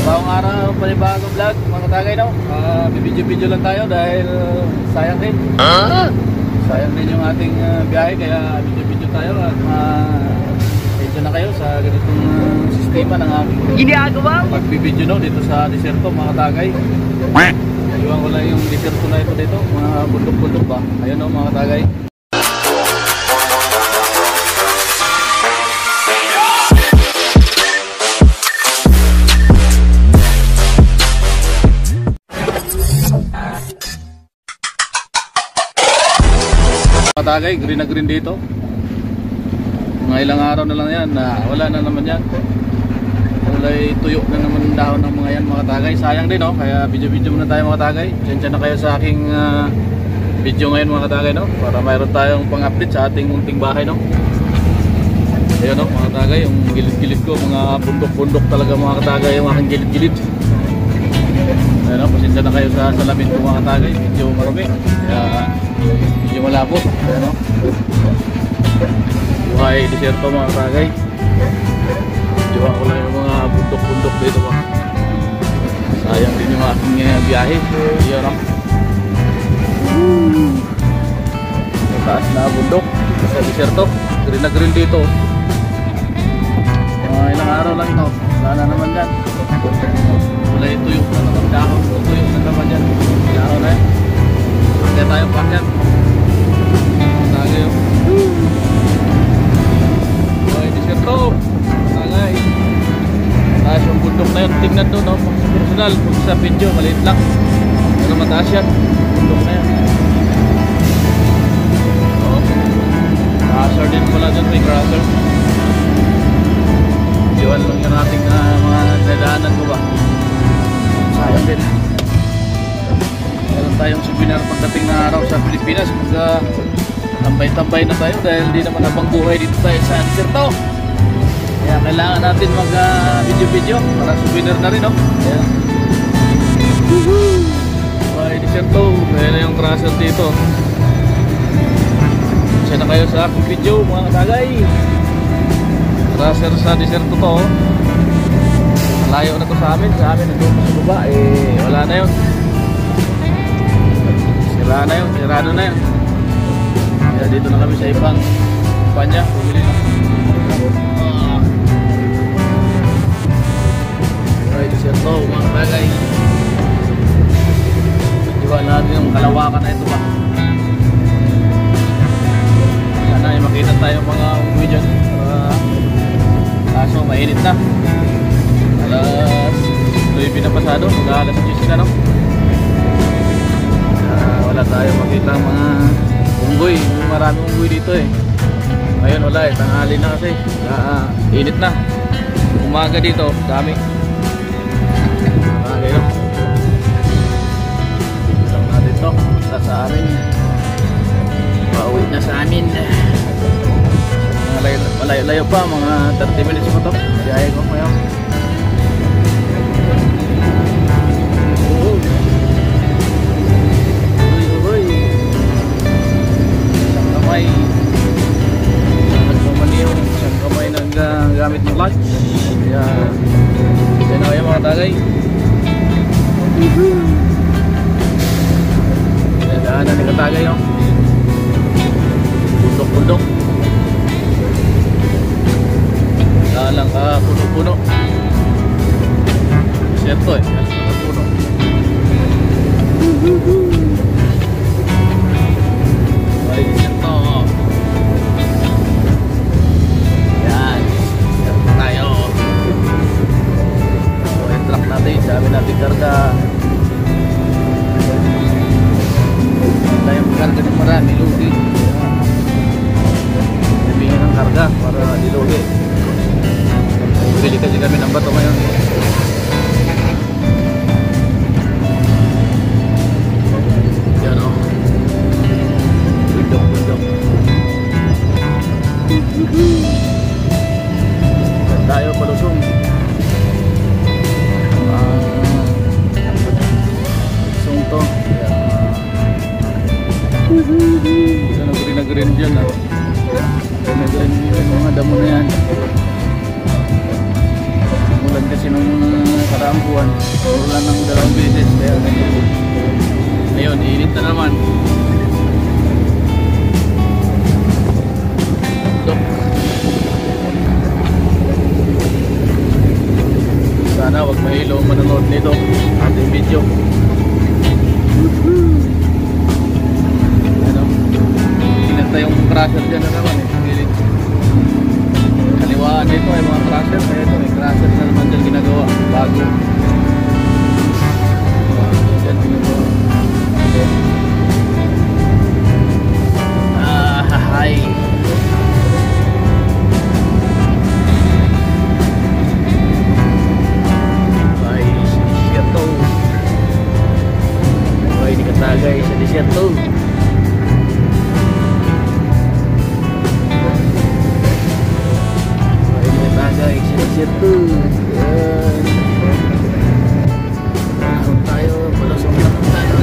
Bagong araw, panibagong vlog mga tagay, no? Bibidyo-video lang tayo dahil sayang din. Sayang din yung ating biyahe, kaya video-video tayo at medyo na kayo sa ganitong sistema ng aming ginagawa pagbibidyo, no? Dito sa deserto mga tagay. Iwan ko lang yung deserto na ito dito, mga bundok-bundok ba. Ayun, no, mga tagay. Tagay, green na green dito. Mga ilang araw na lang yan na wala na naman yan. Kulay tuyo na naman ang dahon ng mga yan mga tagay. Sayang din, no? Kaya video-video muna tayo mga tagay. Diyan na kayo sa aking video ngayon mga tagay, no? Para mayroon tayong pang-update sa ating munting bahay, no? Ayan, no, mga tagay, yung gilid-gilid ko, mga bundok-bundok talaga mga tagay, yung aking gilid-gilid. Ayan, no? Pasensya na kayo sa salamin ko mga tagay. Medyo marami. Kaya medyo malabo. Ayan, no? Buhay deserto mga tagay. Diwa ko lang yung mga bundok-bundok dito ba. Sayang din yung aking biyahe. Ayan, no? Mataas na bundok sa deserto. Green na green dito. Mga ilang araw lang ito. Wala na naman yan. Kulay tuyo na naman dahon. Tuyo na naman yan. Ilang araw na yan. Kaya tayo pakyan. Tagay yung buhay deserto. Tagay. Taas yung bundok na yun. Tingnan doon, no? Personal. Kung sa video, maliit lang. Pero mataas yan. Bundok na yan. Crusher din pala dyan. May crusher. Diwan lang yung ating mga nadaanan ko ba. Sayang din. Meron tayong souvenir pagdating na araw sa Pilipinas. Tambay-tambay na tayo dahil di naman habang buhay dito tayo sa deserto. Kaya kailangan natin mag video-video para souvenir na rin, no? Kaya buhay deserto. Kaya na yung crusher dito. Siya na kayo sa aking video mga tagay. Crusher sa deserto to. Malayo na to sa amin. Sa amin nandun sa baba. Wala na yun. Sira na yun. Sirado na yun. Kaya dito na kami sa ibang kumpanya. Bumili na. Right, deserto mga bagay. Diba natin yung kalawakan na ito ba. Sana ay makita tayo mga umuwi dyan. Kaso mainit na. Alas 9 na pasado. Alas 10 na, no? Wala tayo makita mga unggoy. Maraming unggoy dito eh. Ngayon wala eh. Tanghali na kasi. Init na. Umaga dito. Dami. Ngayon lang natin to. Basta sa amin. Pauwi na sa amin. Malayo pa, mga 30 minutes pa to. Biyahe ko ngayon. Isang kamay. Isang kamay naggamit ng lunch. Kaya sino kayo mga tagay. Daanan ni katagay, no? Bundok-bundok. Lang ka puno-puno. Siyempre eh, puno. Ay, siyempre. Yan. Siyempre tayo. Yung truck natin, sabi natin karga. Tayong karga ng marami, lugi. Sabihin ng karga para dilugi. Bili kasi kami ng bato ngayon. Yan o. Bundok-bundok. Tayo palusong. Palusong to. Yan o, green-green dyan. Green-green yung mga damo na yan. Kasi nung nakaraang buwan. Ulan ng 2 beses. Kaya ganyan. Ngayon, init na naman. Sana wag mahilo ang manonood nito ating video. Ano? Inanta yung crusher dyan na naman eh. Kaliwaan dito ay mga crusher. Kaya ito may crusher na naman dyan ginagawa. Bago. Dyan ginagawa. Hi. Tagay sa desierto. Ay, tagay sa desierto. Yan. Meron tayo. Malusong na kung tayo.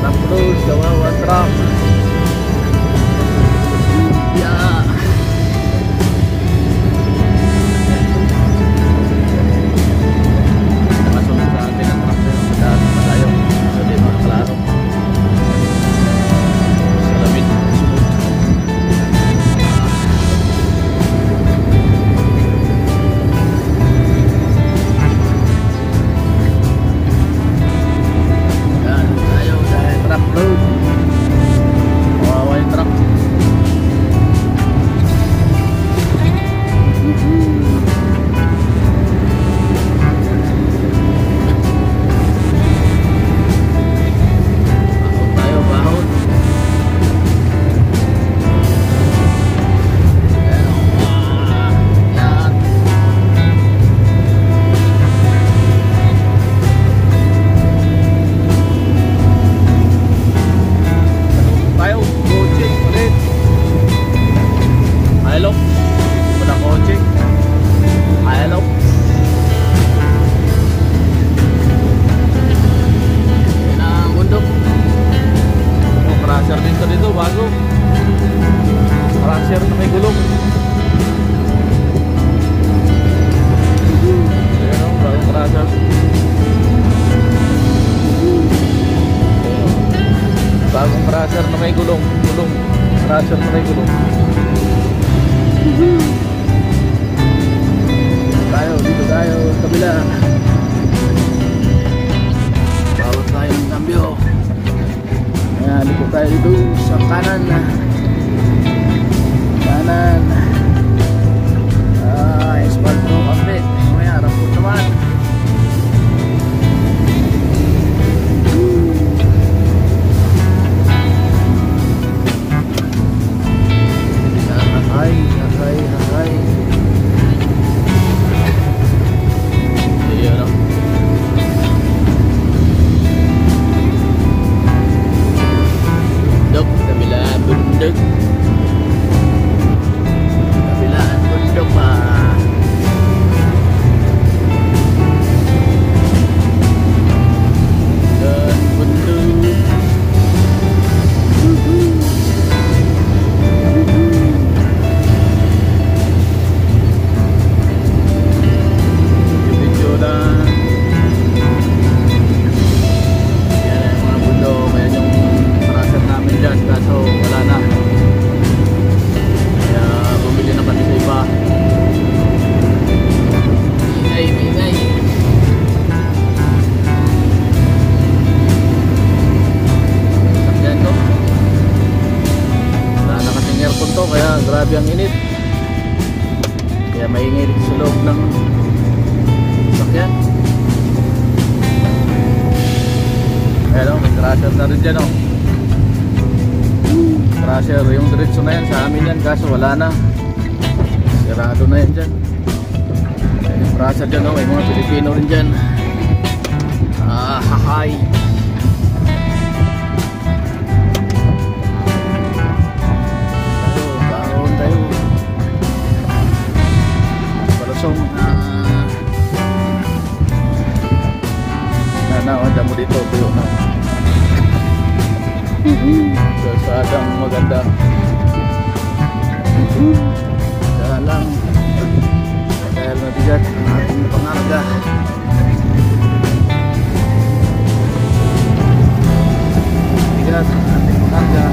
Tapos, kawawa truck. Bagong crusher na may gulong. Crusher na may gulong. Dito tayo, kabila. Bawat tayo ng cambio. Ayan, liko tayo dito sa kanan. Kanan. Espalto kape. Mamaya, rampot naman. Hay. Ayan o. Bundok, kabila bundok. Kabilaan bundok pa. Dan bundok. Kaya grabe ang init. Kaya maingay sa loob ng sakyan. Ayan o, may crusher na rin dyan o. Crusher, yung diretso na yan sa amin yan, kaso wala na. Sirado na yan dyan. Ayan yung crusher dyan o, may mga Pilipino rin dyan. Hahay. Nanaon mo dito tuyo na. Kasadang maganda. Kaya lang dahil mabigat ang ating pangarga. Bigat ang ating pangarga.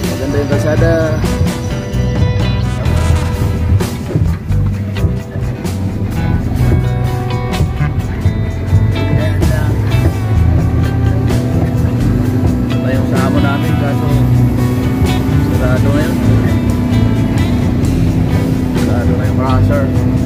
Maganda yung kalsada. Ito yung samo namin kaso sarado na yun. Sarado na yung crusher.